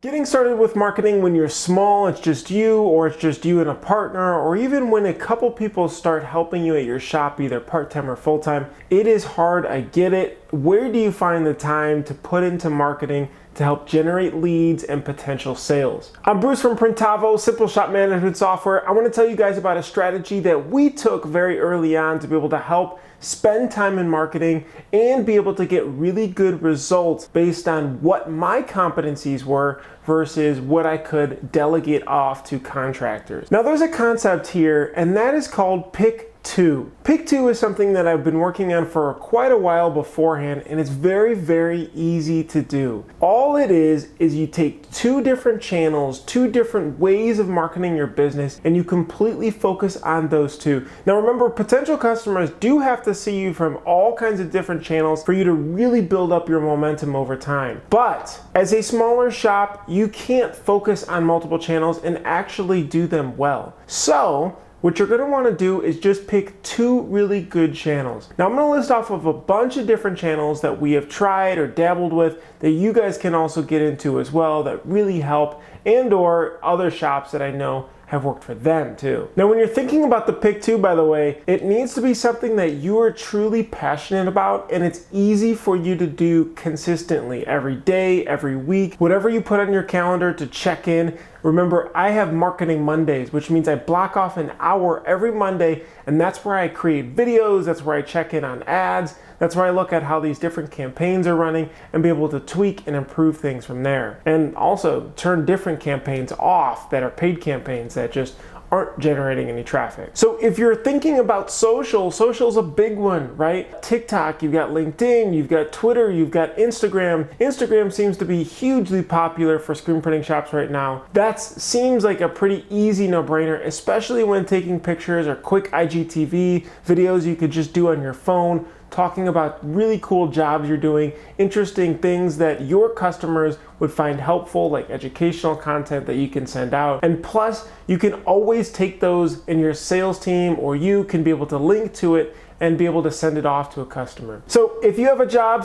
Getting started with marketing when you're small, it's just you, or it's just you and a partner, or even when a couple people start helping you at your shop, either part-time or full-time, it is hard, I get it. Where do you find the time to put into marketing to help generate leads and potential sales? I'm Bruce from Printavo, simple shop management software. I want to tell you guys about a strategy that we took very early on to be able to help spend time in marketing and be able to get really good results based on what my competencies were versus what I could delegate off to contractors. Now there's a concept here, and that is called pick two. Pick two is something that I've been working on for quite a while beforehand, and it's very, very easy to do. All it is you take two different channels, two different ways of marketing your business, and you completely focus on those two. Now remember, potential customers do have to see you from all kinds of different channels for you to really build up your momentum over time. But as a smaller shop, you can't focus on multiple channels and actually do them well. So what you're going to want to do is just pick two really good channels. Now I'm going to list off of a bunch of different channels that we have tried or dabbled with that you guys can also get into as well that really help, and or other shops that I know have worked for them too. Now when you're thinking about the pick two, by the way, it needs to be something that you are truly passionate about and it's easy for you to do consistently every day, every week, whatever you put on your calendar to check in. Remember, I have Marketing Mondays, which means I block off an hour every Monday, and that's where I create videos, that's where I check in on ads, that's where I look at how these different campaigns are running and be able to tweak and improve things from there. And also turn different campaigns off that are paid campaigns that just aren't generating any traffic. So if you're thinking about social's a big one, right? TikTok, you've got LinkedIn, you've got Twitter, you've got Instagram. Instagram seems to be hugely popular for screen printing shops right now. That seems like a pretty easy no-brainer, especially when taking pictures or quick IGTV videos you could just do on your phone, talking about really cool jobs you're doing, interesting things that your customers would find helpful, like educational content that you can send out. And plus, you can always take those and your sales team or you can be able to link to it and be able to send it off to a customer. So if you have a job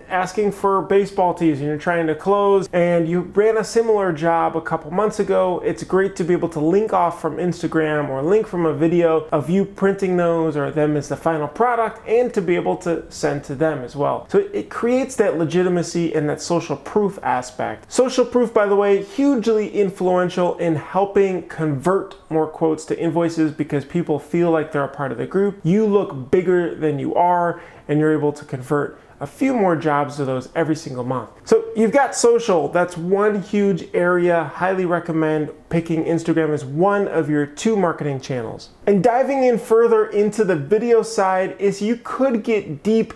asking for baseball tees and you're trying to close and you ran a similar job a couple months ago, it's great to be able to link off from Instagram or link from a video of you printing those or them as the final product and to be able to send to them as well. So it creates that legitimacy and that social proof aspect. Social proof, by the way, hugely influential in helping convert more quotes to invoices because people feel like they're a part of the group. You look bigger than you are, and you're able to convert a few more jobs to those every single month. So you've got social, that's one huge area. Highly recommend picking Instagram as one of your two marketing channels. And diving in further into the video side is you could get deep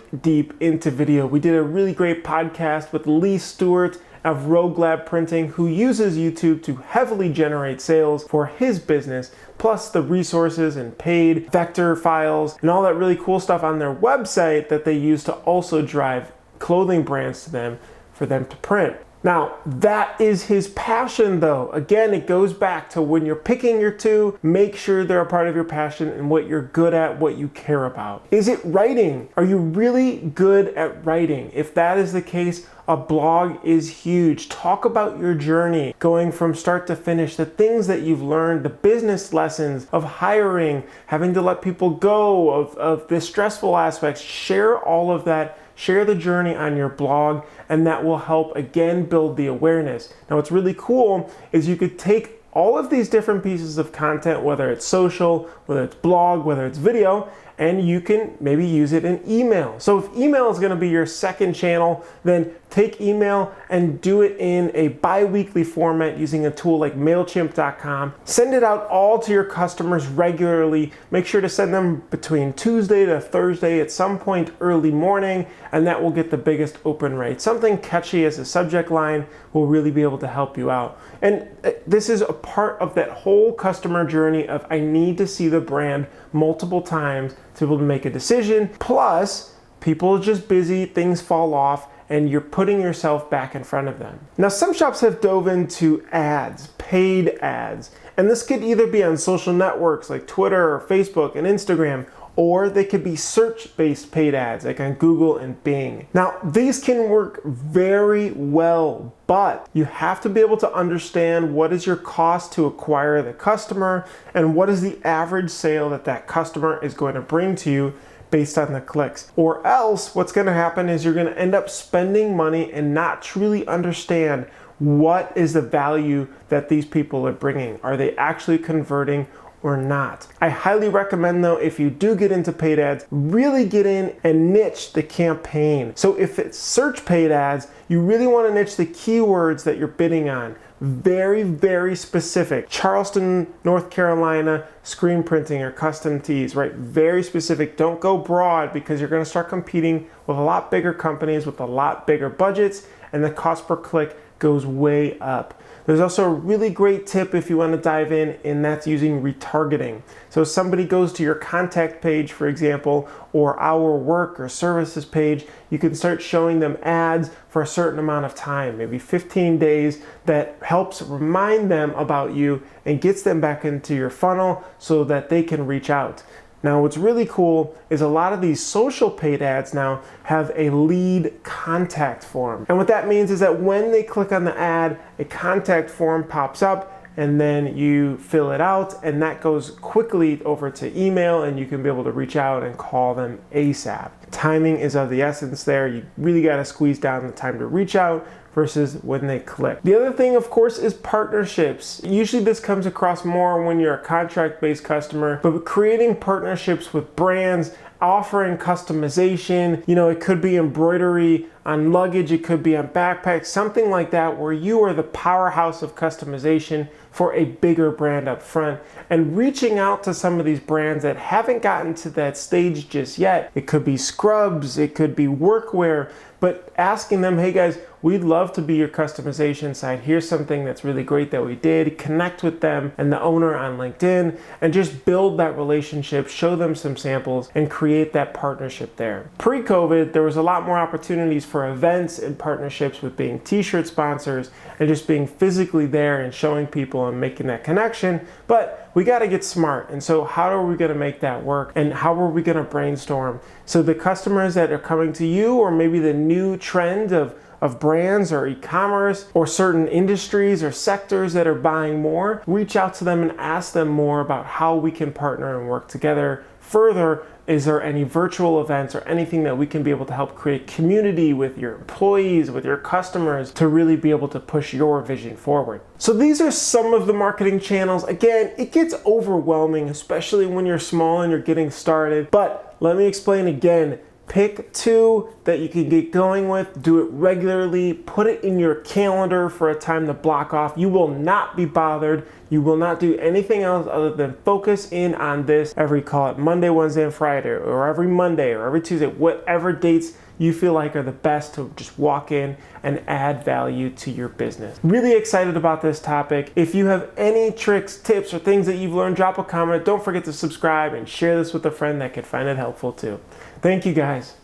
into video. We did a really great podcast with Lee Stewart of Rogue Lab Printing, who uses YouTube to heavily generate sales for his business, plus the resources and paid vector files and all that really cool stuff on their website that they use to also drive clothing brands to them for them to print. Now, that is his passion though. Again, it goes back to when you're picking your two, make sure they're a part of your passion and what you're good at, what you care about. Is it writing? Are you really good at writing? If that is the case, a blog is huge. Talk about your journey, going from start to finish, the things that you've learned, the business lessons of hiring, having to let people go, of the stressful aspects. Share all of that. Share the journey on your blog, and that will help, again, build the awareness. Now, what's really cool is you could take all of these different pieces of content, whether it's social, whether it's blog, whether it's video, and you can maybe use it in email. So if email is gonna be your second channel, then take email and do it in a bi-weekly format using a tool like MailChimp.com. Send it out all to your customers regularly. Make sure to send them between Tuesday to Thursday at some point early morning, and that will get the biggest open rate. Something catchy as a subject line will really be able to help you out. And this is a part of that whole customer journey of I need to see the brand multiple times to be able to make a decision. Plus, people are just busy, things fall off, and you're putting yourself back in front of them. Now, some shops have dove into ads, paid ads, and this could either be on social networks like Twitter or Facebook and Instagram, or they could be search-based paid ads like on Google and Bing. Now, these can work very well, but you have to be able to understand what is your cost to acquire the customer and what is the average sale that that customer is going to bring to you based on the clicks. Or else what's going to happen is you're going to end up spending money and not truly understand what is the value that these people are bringing. Are they actually converting or not? I highly recommend though, if you do get into paid ads, really get in and niche the campaign. So if it's search paid ads, you really want to niche the keywords that you're bidding on. Very, very specific. Charleston, North Carolina, screen printing or custom tees, right? Very specific. Don't go broad because you're going to start competing with a lot bigger companies with a lot bigger budgets, and the cost per click goes way up. There's also a really great tip if you want to dive in, and that's using retargeting. So somebody goes to your contact page, for example, or our work or services page, you can start showing them ads for a certain amount of time, maybe 15 days, that helps remind them about you and gets them back into your funnel so that they can reach out. Now, what's really cool is a lot of these social paid ads now have a lead contact form. And what that means is that when they click on the ad, a contact form pops up and then you fill it out, and that goes quickly over to email and you can be able to reach out and call them ASAP. Timing is of the essence there. You really got to squeeze down the time to reach out versus when they click. The other thing, of course, is partnerships. Usually this comes across more when you're a contract-based customer, but creating partnerships with brands, offering customization, it could be embroidery on luggage, it could be on backpacks, something like that, where you are the powerhouse of customization for a bigger brand up front, and reaching out to some of these brands that haven't gotten to that stage just yet. It could be scrubs, it could be workwear, but asking them, hey guys, we'd love to be your customization site. Here's something that's really great that we did. Connect with them and the owner on LinkedIn and just build that relationship, show them some samples and create that partnership there. Pre-COVID, there was a lot more opportunities for events and partnerships with being t-shirt sponsors and just being physically there and showing people and making that connection. But we got to get smart. And so how are we going to make that work? And how are we going to brainstorm? So the customers that are coming to you, or maybe the new trend of brands or e-commerce or certain industries or sectors that are buying more, reach out to them and ask them more about how we can partner and work together. Further, is there any virtual events or anything that we can be able to help create community with your employees, with your customers, to really be able to push your vision forward? So these are some of the marketing channels. Again, it gets overwhelming, especially when you're small and you're getting started. But let me explain again. Pick two that you can get going with, do it regularly, put it in your calendar for a time to block off. You will not be bothered. You will not do anything else other than focus in on this every, call it Monday, Wednesday, and Friday, or every Monday or every Tuesday, whatever dates you feel like are the best to just walk in and add value to your business. Really excited about this topic. If you have any tricks, tips, or things that you've learned, drop a comment. Don't forget to subscribe and share this with a friend that could find it helpful too. Thank you guys.